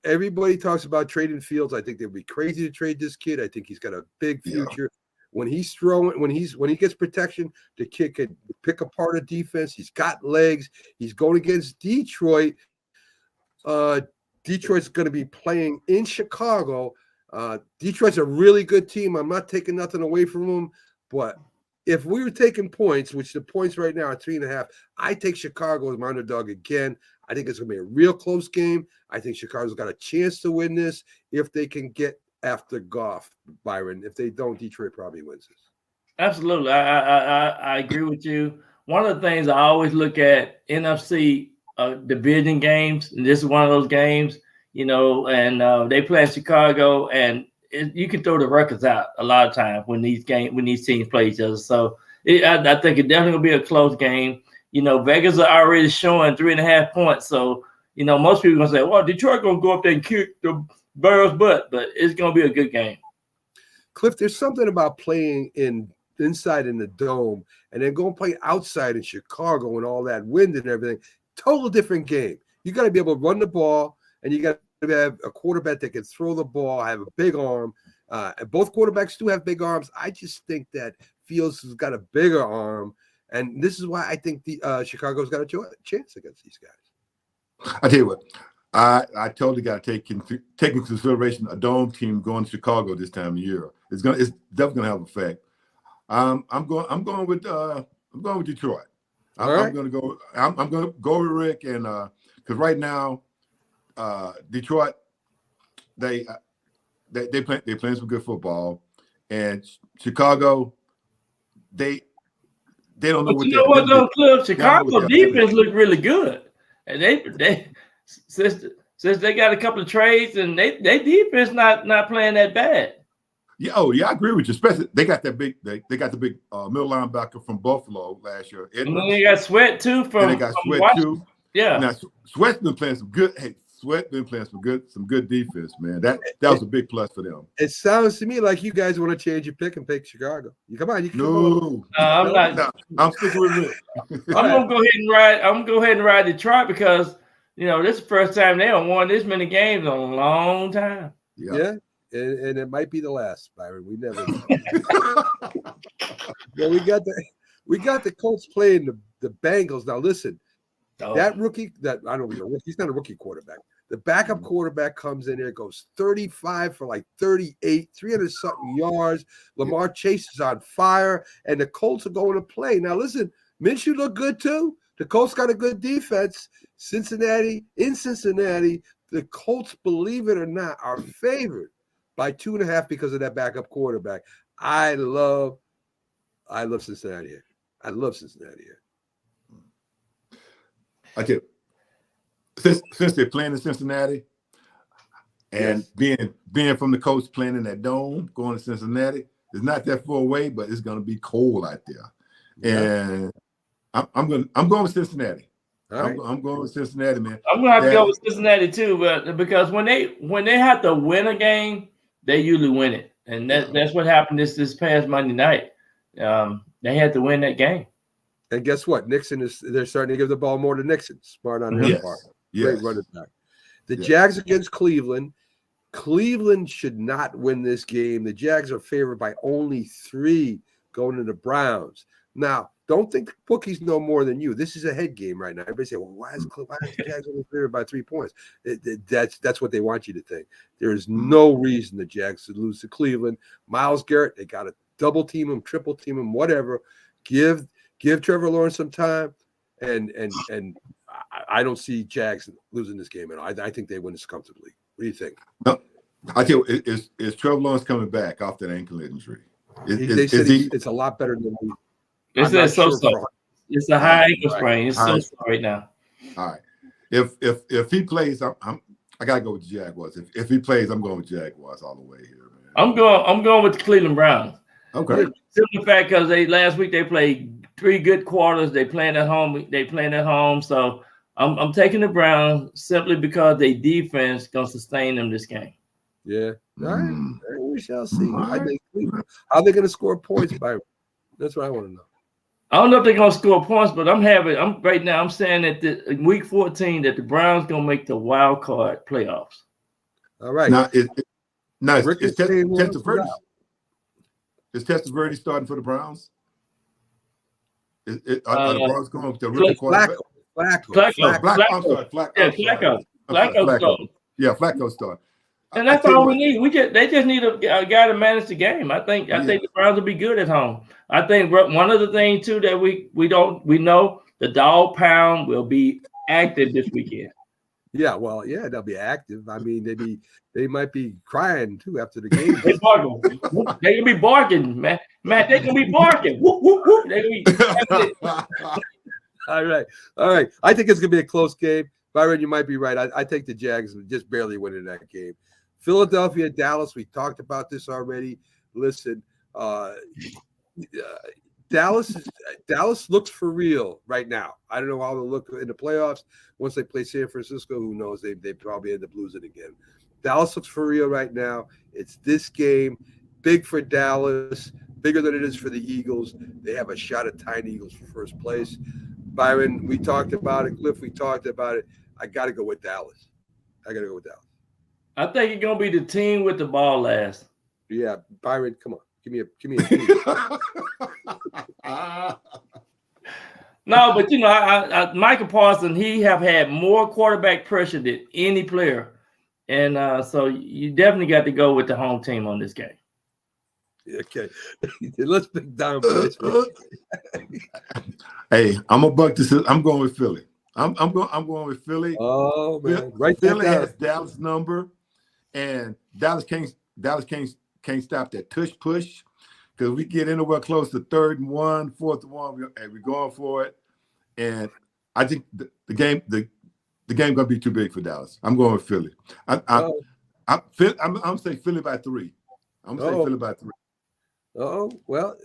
Everybody talks about trading Fields. I think they'd be crazy to trade this kid. I think he's got a big future. Yeah. When he's throwing, when he gets protection, the kid can pick apart a defense. He's got legs. He's going against Detroit. Detroit's going to be playing in Chicago. Detroit's a really good team. I'm not taking nothing away from them, but if we were taking points, which the points right now are 3.5, I take Chicago as my underdog again. I think it's going to be a real close game. I think Chicago's got a chance to win this if they can get after Goff, Byron. If they don't, Detroit probably wins this. Absolutely. I agree with you. One of the things I always look at NFC division games, and this is one of those games, and they play in Chicago, and you can throw the records out a lot of times when these teams play each other. So I think it definitely will be a close game. Vegas are already showing 3.5 points. So, most people are going to say, well, Detroit going to go up there and kick the Bears' butt, but it's going to be a good game. Cliff, there's something about playing inside in the dome and then going to play outside in Chicago and all that wind and everything. Total different game. You got to be able to run the ball, and you got to have a quarterback that can throw the ball, have a big arm. And both quarterbacks do have big arms. I just think that Fields has got a bigger arm, and this is why I think the Chicago's got a chance against these guys. I tell you what, I totally got to take into consideration a dome team going to Chicago this time of year. It's definitely gonna have an effect. I'm going with Detroit. I'm going to go with Rick, and because right now, Detroit, they playing some good football, and Chicago, they don't know what they're doing. Chicago defense look really good, and they since they got a couple of trades, and they defense not playing that bad. Yeah, I agree with you. Especially they got the big middle linebacker from Buffalo last year. And then they got Sweat too they got Sweat Washington. too. Yeah. Now Sweat's been playing some good. Hey, Sweat been playing some good defense, man. That was a big plus for them. It sounds to me like you guys want to change your pick and pick Chicago. Come on, you can I'm not. No, I'm sticking with Rick. I'm gonna go ahead and ride Detroit because this is the first time they don't won this many games in a long time. Yeah. And it might be the last, Byron. We never know. Well, we got the Colts playing the Bengals. Now listen, Oh. that rookie, that I don't know, he's not a rookie quarterback. The backup quarterback comes in there, goes 35 for like 38, 300 something yards. Lamar Chase is on fire, and the Colts are going to play. Now listen, Minshew looked good too. The Colts got a good defense. In Cincinnati, the Colts, believe it or not, are favored by 2.5 because of that backup quarterback. I love Cincinnati here. I love Cincinnati here. Okay. Since they're playing in Cincinnati and being from the coast, playing in that dome, going to Cincinnati, it's not that far away, but it's going to be cold out there. And I'm going with Cincinnati. Right. I'm going with Cincinnati, man. I'm gonna have to go with Cincinnati too, but because when they have to win a game, they usually win it, and that's what happened this past Monday night. They had to win that game. And guess what? They're starting to give the ball more to Nixon. Smart on their part. Great running back. The Jags against Cleveland. Cleveland should not win this game. The Jags are favored by only 3 going to the Browns. Now, don't think bookies know more than you. This is a head game right now. Everybody say, well, why is the Jags only favored by 3 points? That's what they want you to think. There is no reason the Jags should lose to Cleveland. Myles Garrett, they got to double team him, triple team him, whatever. Give Trevor Lawrence some time, and I don't see Jags losing this game, and I think they win this comfortably. What do you think? No, I tell you, is Trevor Lawrence coming back off that ankle injury? They said it's a lot better than we. It's a high ankle sprain. It's so sore right now. All right. If he plays, I gotta go with the Jaguars. If he plays, I'm going with Jaguars all the way here, man. I'm going with the Cleveland Browns. Okay. Simple fact, because last week they played 3 good quarters. They playing at home. So I'm taking the Browns simply because their defense gonna sustain them this game. Yeah. All right. We shall see. I think how they gonna score points, Byron? That's what I want to know. I don't know if they're gonna score points, but I'm saying that in week 14 that the Browns gonna make the wild card playoffs. All right. Now it's Testaverde. Is Testaverde starting for the Browns? Are the Browns going with the rookie quarterback? Flacco. Yeah, Flacco starting. And that's all we need. They just need a guy to manage the game. I think the Browns will be good at home. I think one of the things too that we know the dog pound will be active this weekend. Yeah, well, they'll be active. I mean, they might be crying too after the game. They can be barking, man. They can be barking. Whoop, whoop, whoop. They can be. All right. I think it's gonna be a close game. Byron, you might be right. I think the Jags just barely winning that game. Philadelphia, Dallas. We talked about this already. Listen, Dallas looks for real right now. I don't know how they'll look in the playoffs. Once they play San Francisco, who knows? They probably end up losing again. Dallas looks for real right now. It's this game, big for Dallas, bigger than it is for the Eagles. They have a shot at tying the Eagles for first place. Byron, we talked about it. Cliff, we talked about it. I got to go with Dallas. I think it's gonna be the team with the ball last. Yeah, Byron, come on, give me a. No, but I Michael Parsons, he have had more quarterback pressure than any player, and so you definitely got to go with the home team on this game. Okay, let's pick down. Hey, I'm a buck this. I'm going with Philly. I'm going with Philly. Oh man, Philly has Dallas number, and Dallas can't stop that tush push because we get anywhere close to 3rd and 1, 4th and 1, we're going for it. And I think the game gonna be too big for Dallas. I'm going with Philly. I'm saying Philly by 3. I'm gonna say Philly by 3. Oh, well,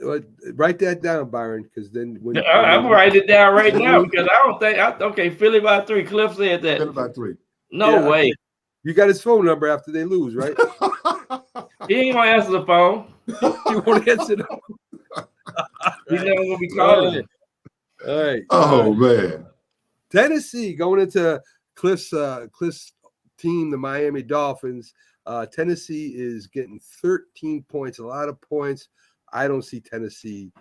write that down, Byron, because then I'm writing it down right now because I don't think Philly by 3. Cliff said that. Philly by 3. No way. You got his phone number after they lose, right? He ain't gonna answer the phone. He won't answer the phone. He's never gonna be calling it. All right. Oh man. Tennessee going into Cliff's team, the Miami Dolphins. Tennessee is getting 13 points, a lot of points. I don't see Tennessee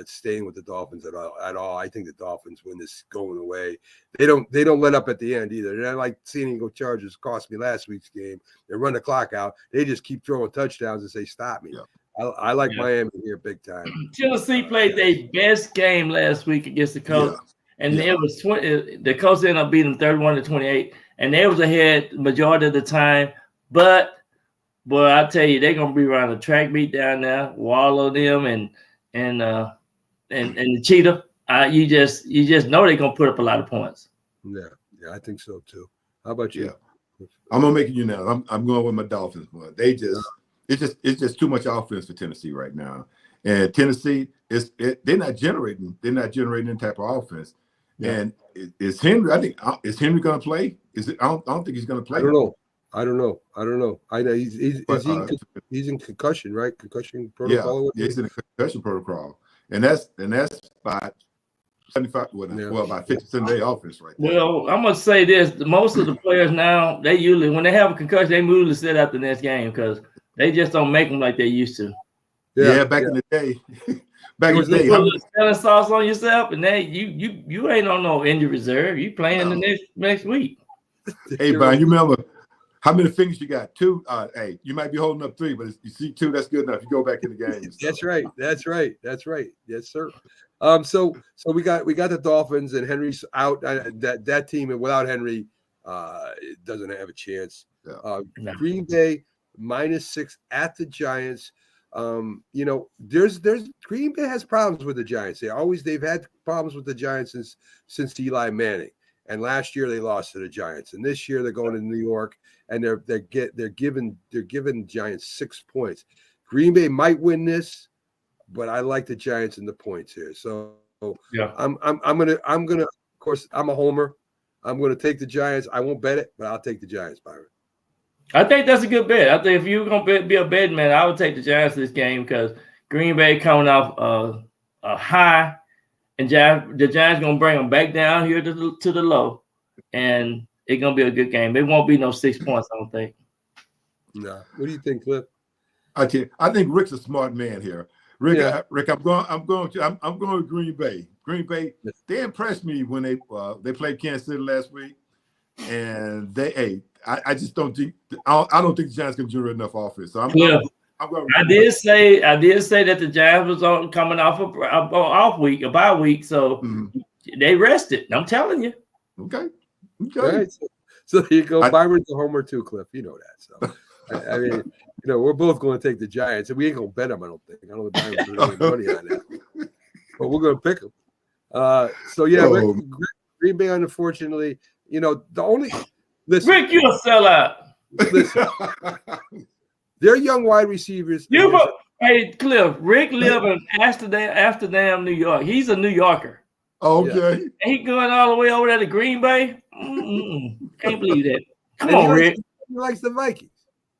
staying with the Dolphins at all. I think the Dolphins win this going away. They don't let up at the end either. They're not like San Diego Chargers cost me last week's game. They run the clock out. They just keep throwing touchdowns and say, stop me. Yeah. I like Miami here big time. Tennessee played their best game last week against the Colts, and it was 20. The Colts ended up beating 31-28, and they was ahead majority of the time. But boy, I tell you, they're gonna be around the track meet down there, wallow them and the cheetah. You just know they're gonna put up a lot of points. Yeah, I think so too. How about you? Yeah. I'm gonna make it unanimous. I'm going with my Dolphins. But it's just too much offense for Tennessee right now. And Tennessee they're not generating any type of offense. Yeah. And is Henry? I think is Henry gonna play? I don't think he's gonna play. I don't know. I know he's in concussion, right? Concussion protocol. Yeah, he's in a concussion protocol, and that's about 75. About 50% of their offense right there. Well, I'm gonna say this: most of the players now, they usually when they have a concussion, they usually sit out the next game because they just don't make them like they used to. Yeah, back in the day. Back in the day, put a little selling sauce on yourself, and then you ain't on no injury reserve. You playing the next week. Hey, Brian, you remember how many fingers you got? 2. Hey, you might be holding up 3, but you see 2, that's good enough. You go back in the game. That's right. Yes, sir. So we got the Dolphins, and Henry's out. That team, and without Henry, doesn't have a chance. Green Bay -6 at the Giants. There's Green Bay has problems with the Giants. They've had problems with the Giants since Eli Manning. And last year they lost to the Giants, and this year they're going to New York, and they're giving Giants 6 points. Green Bay might win this, but I like the Giants in the points here. So I'm gonna. Of course, I'm a homer. I'm gonna take the Giants. I won't bet it, but I'll take the Giants, Byron. I think that's a good bet. I think if you're gonna be a betting man, I would take the Giants this game because Green Bay coming off a high. And the Giants going to bring them back down here to the low, and it's going to be a good game. It won't be no 6 points, I don't think. No. What do you think, Cliff? I think Rick's a smart man here. Rick, I'm going with Green Bay. Green Bay, they impressed me when they played Kansas City last week, and I just don't think I don't think the Giants can generate enough offense. So I did say that the Giants was coming off a bye week, so they rested. I'm telling you. Okay. All right. So there you go. Byron's a homer too, Cliff. You know that. So I mean, we're both going to take the Giants, and we ain't going to bet them. I don't think. I don't think Byron's going to make money on that, but we're going to pick them. Green Bay, unfortunately, the only listen. Rick, you a sellout. Listen. They're young wide receivers. Hey, Cliff, Rick lives in Amsterdam, New York. He's a New Yorker. Okay. And he going all the way over there to Green Bay? Can't believe that. Come on, Rick. He likes the Vikings.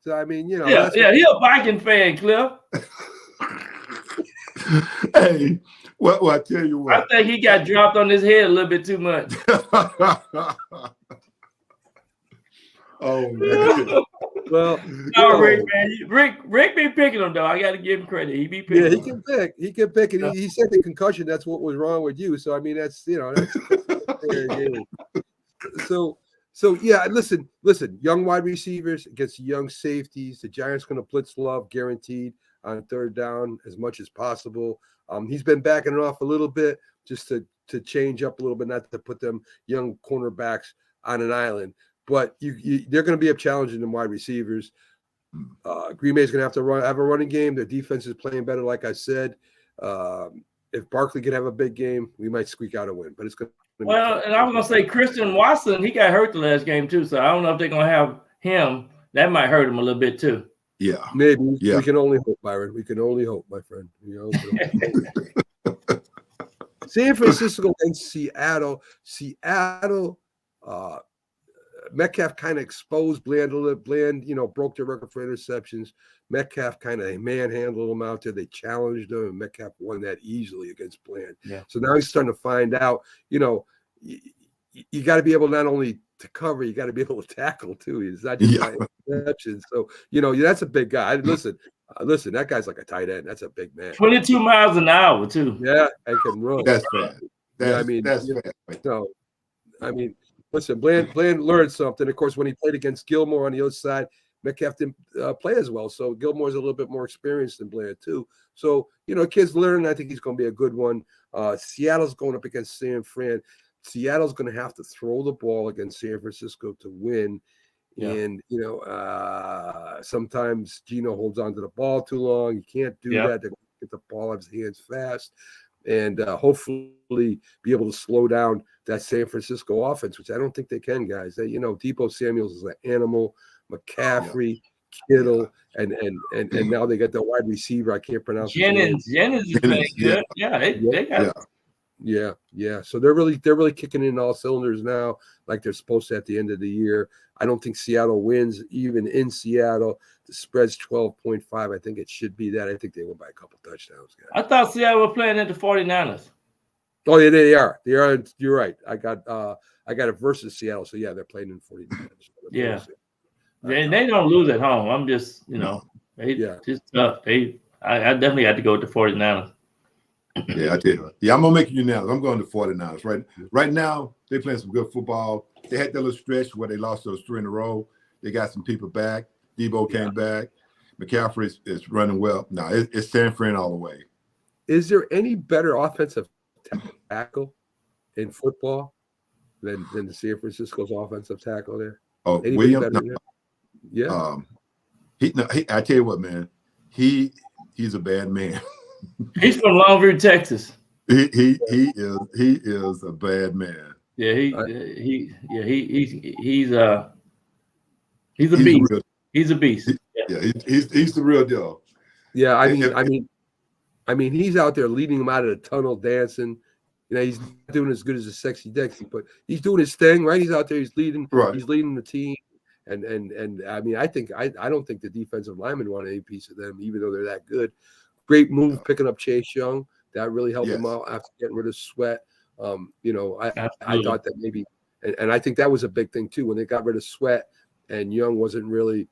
So, I mean, he's a Viking fan, Cliff. Hey, well, I tell you what. I think he got dropped on his head a little bit too much. Oh, man. Well, Rick, man. Rick be picking him though. I got to give him credit. He be picking. Yeah, he can pick. He can pick, and he said the concussion. That's what was wrong with you. So I mean, that's fair game. So yeah. Listen. Young wide receivers against young safeties. The Giants going to blitz Love guaranteed on 3rd down as much as possible. He's been backing it off a little bit just to change up a little bit, not to put them young cornerbacks on an island. But they're going to be up challenging them wide receivers. Green Bay is going to have a running game. Their defense is playing better, like I said. If Barkley can have a big game, we might squeak out a win. But it's going to be tough. And I was going to say Christian Watson, he got hurt the last game too. So I don't know if they're going to have him. That might hurt him a little bit too. Yeah. Maybe. Yeah. We can only hope, Byron. We can only hope, my friend. San Francisco and Seattle. Metcalf kind of exposed Bland a little. Bland, broke their record for interceptions. Metcalf kind of manhandled him out there. They challenged him, and Metcalf won that easily against Bland. Yeah. So now he's starting to find out, you got to be able not only to cover, you got to be able to tackle too. He's not just interceptions. So, that's a big guy. Listen, Listen, that guy's like a tight end. That's a big man. 22 miles an hour too. Yeah, and can run. That's fast. I mean, that's fast. So, I mean, listen, Bland learned something. Of course, when he played against Gilmore on the other side, Metcalf didn't play as well. So Gilmore's a little bit more experienced than Bland too. So, kids learn. I think he's going to be a good one. Seattle's going up against San Fran. Seattle's going to have to throw the ball against San Francisco to win. Yeah. And, sometimes Geno holds on to the ball too long. You can't do that. They get the ball out of his hands fast. And hopefully be able to slow down that San Francisco offense, which I don't think they can, guys. Deebo Samuels is an animal, McCaffrey, Kittle, and now they got the wide receiver. I can't pronounce Jennings. Jennings is playing good. Yeah, they got Yeah. So they're really kicking in all cylinders now, like they're supposed to at the end of the year. I don't think Seattle wins, even in Seattle. The spread's 12.5. I think it should be that. I think they win by a couple touchdowns, guys. I thought Seattle were playing at the 49ers. Oh, yeah, they are. They are. You're right. I got it versus Seattle. So yeah, they're playing in 49ers. Yeah. They don't lose at home. I'm just, just tough. I definitely had to go with the 49ers. Yeah, I tell you. Yeah, I'm gonna make you unanimous. I'm going to 49ers. Right now, they're playing some good football. They had that little stretch where they lost those 3 in a row. They got some people back. Debo came back. McCaffrey is running well. No, it's San Fran all the way. Is there any better offensive tackle in football than the San Francisco's offensive tackle there? Oh, Anybody William? No. Yeah. I tell you what, man. He's a bad man. He's from Longview, Texas. He is a bad man. Yeah, he's a beast. He's a beast. He's the real deal. Yeah, I mean, he's out there leading them out of the tunnel, dancing. He's not doing as good as a Sexy Dexy, but he's doing his thing, right? He's out there, he's leading, he's leading the team. And I mean, I don't think the defensive linemen want any piece of them, even though they're that good. Great move picking up Chase Young. That really helped him out after getting rid of Sweat. I thought that maybe, and I think that was a big thing too when they got rid of Sweat and Young wasn't really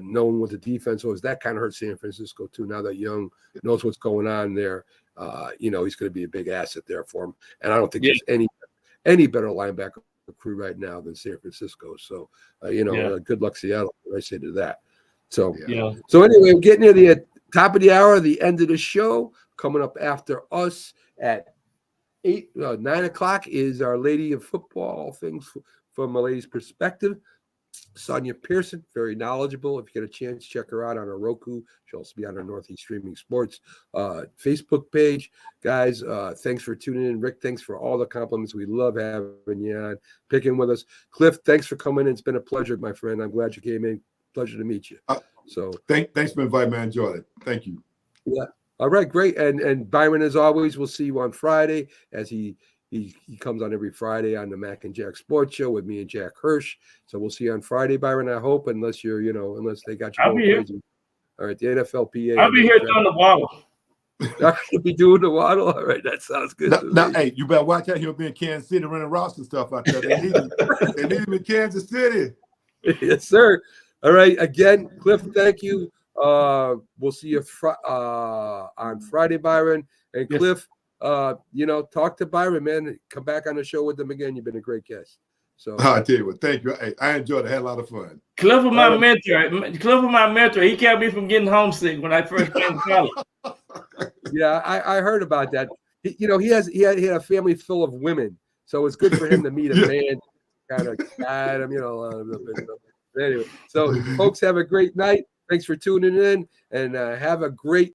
known what the defense was. That kind of hurt San Francisco too. Now that Young knows what's going on there, he's going to be a big asset there for him. And I don't think there's any better linebacker crew right now than San Francisco. So good luck Seattle. I say to that. So So anyway, we're getting near the top of the hour, the end of the show. Coming up after us at 9 o'clock is Our Lady of Football, things from a lady's perspective. Sonia Pearson, very knowledgeable. If you get a chance, check her out on her Roku. She'll also be on our Northeast Streaming Sports Facebook page. Guys, thanks for tuning in. Rick, thanks for all the compliments. We love having you on, picking with us. Cliff, thanks for coming in. It's been a pleasure, my friend. I'm glad you came in. Pleasure to meet you. Thanks for inviting me. I enjoyed it. Thank you. Yeah. All right, great. And Byron, as always, we'll see you on Friday as he comes on every Friday on the Mac and Jack Sports Show with me and Jack Hirsch. So we'll see you on Friday, Byron. I hope, unless they got you. I'll be here. All right, the NFLPA. I'll be here doing the waddle. You'll be doing the waddle. All right, that sounds good. Now, hey, you better watch out. He'll be in Kansas City running routes and stuff out there. They need him in Kansas City. Yes, sir. All right, again, Cliff, thank you. We'll see you on Friday, Byron. And Cliff, talk to Byron, man. Come back on the show with them again. You've been a great guest. So I tell you what, thank you. Hey, I enjoyed it. I had a lot of fun. Cliff was my mentor. Cliff was my mentor. He kept me from getting homesick when I first came to college. Yeah, I heard about that. He had a family full of women, so it's good for him to meet a man, kind of guide him, a little bit. Anyway, so folks, have a great night. Thanks for tuning in, and have a great